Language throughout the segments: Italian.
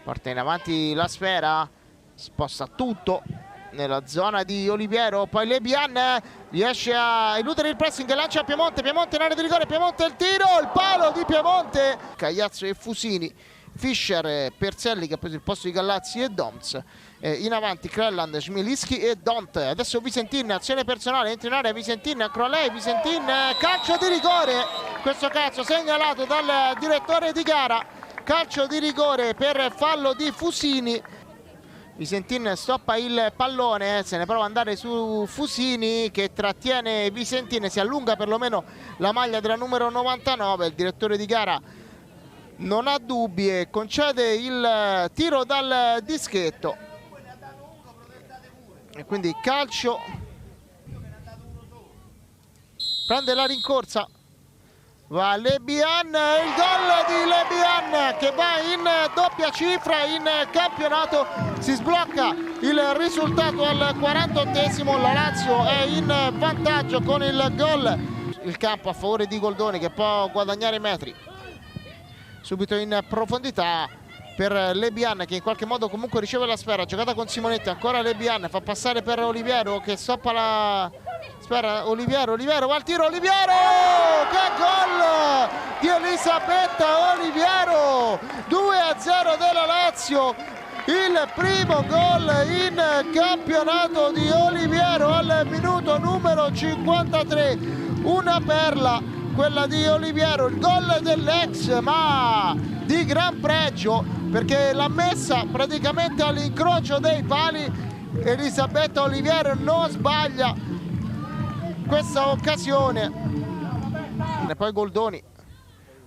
Porta in avanti la sfera, sposta tutto nella zona di Oliviero, poi Lebian riesce a eludere il pressing, lancia a Piemonte, Piemonte in area di rigore, Piemonte il tiro, il palo di Piemonte, Cagliazzo e Fusini, Fischer, Perselli che ha preso il posto di Gallazzi e Doms, in avanti Krelland, Schmilischi e Dont. Adesso Visentin, azione personale, entra in area Visentin, Crolei, Visentin, calcio di rigore, in questo caso segnalato dal direttore di gara, calcio di rigore per fallo di Fusini. Visentin stoppa il pallone, se ne prova ad andare su Fusini che trattiene Visentin, si allunga perlomeno la maglia della numero 99, il direttore di gara non ha dubbi e concede il tiro dal dischetto e quindi calcio, prende la rincorsa, va Lebian, il gol di Lebian che va in doppia cifra in campionato, si sblocca il risultato al 48esimo, la Lazio è in vantaggio con il gol, il campo a favore di Goldoni che può guadagnare metri, subito in profondità per Lebian che in qualche modo comunque riceve la sfera, giocata con Simonetti, ancora Lebian, fa passare per Oliviero che stoppa la sfera, Oliviero va al tiro, Oliviero, che gol di Elisabetta Oliviero, 2-0 della Lazio, il primo gol in campionato di Oliviero al minuto numero 53, una perla quella di Oliviero, il gol dell'ex ma di gran pregio perché l'ha messa praticamente all'incrocio dei pali, Elisabetta Oliviero non sbaglia questa occasione e poi Goldoni,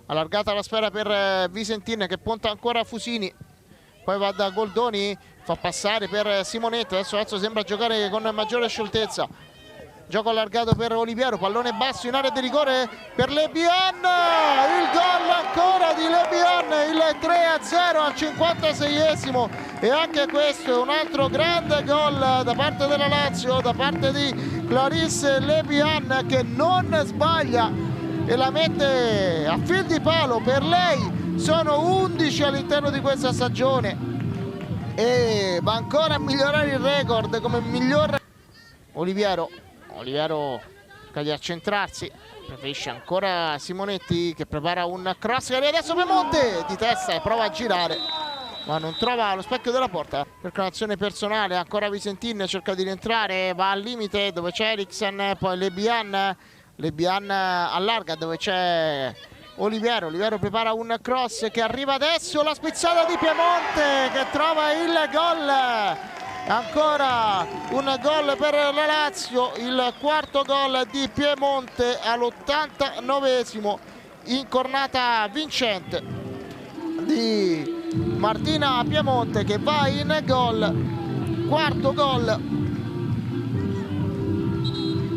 allargata la sfera per Visentin che punta ancora a Fusini, poi va da Goldoni, fa passare per Simonetti, adesso sembra giocare con maggiore scioltezza, gioco allargato per Oliviero, pallone basso in area di rigore per Lebian, il gol ancora di Lebian, il 3-0 al 56esimo e anche questo è un altro grande gol da parte della Lazio, da parte di Clarisse Lebian che non sbaglia e la mette a fil di palo, per lei sono 11 all'interno di questa stagione e va ancora a migliorare il record come miglior Oliviero cade a centrarsi, preferisce ancora Simonetti che prepara un cross, adesso Piemonte di testa e prova a girare ma non trova lo specchio della porta, per un'azione personale ancora Visentin, cerca di rientrare, va al limite dove c'è Eriksen, poi Lebian allarga dove c'è Oliviero prepara un cross che arriva adesso, la spizzata di Piemonte che trova il gol. Ancora un gol per la Lazio, il quarto gol di Piemonte all'89esimo, incornata vincente di Martina Piemonte che va in gol, quarto gol,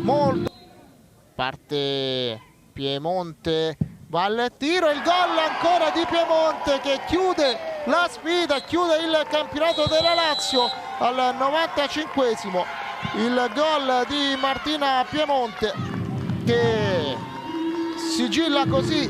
molto parte Piemonte, va al tiro, il gol ancora di Piemonte che chiude la sfida, chiude il campionato della Lazio al 95esimo, il gol di Martina Piemonte che sigilla così